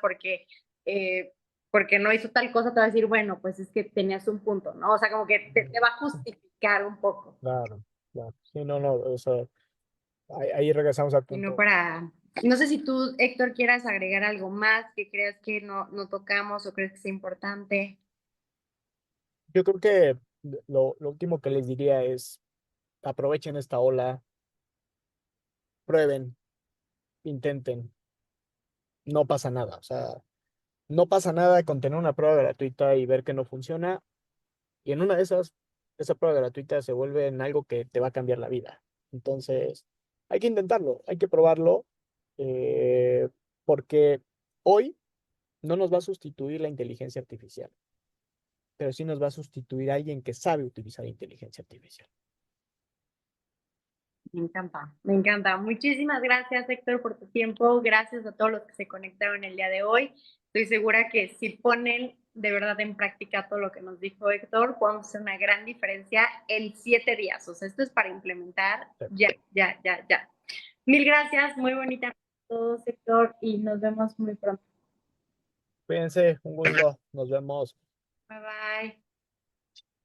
eh, porque no hizo tal cosa, te va a decir, bueno, pues es que tenías un punto, ¿no? O sea, como que te va a justificar un poco. Claro, claro. Sí, no, no, o sea, ahí regresamos al Y no punto. para, no sé si tú, Héctor, quieras agregar algo más que creas que no tocamos o crees que sea importante. Yo creo que lo último que les diría es aprovechen esta ola, prueben, intenten, no pasa nada. O sea, no pasa nada con tener una prueba gratuita y ver que no funciona. Y en una de esas, esa prueba gratuita se vuelve en algo que te va a cambiar la vida. Entonces, hay que intentarlo, hay que probarlo, porque hoy no nos va a sustituir la inteligencia artificial, pero sí nos va a sustituir a alguien que sabe utilizar inteligencia artificial. Me encanta, me encanta. Muchísimas gracias, Héctor, por tu tiempo. Gracias a todos los que se conectaron el día de hoy. Estoy segura que si ponen de verdad en práctica todo lo que nos dijo Héctor, podemos hacer una gran diferencia en 7 días. O sea, esto es para implementar ya. Mil gracias, muy bonita a todos, Héctor, y nos vemos muy pronto. Cuídense, un gusto, nos vemos. Bye bye.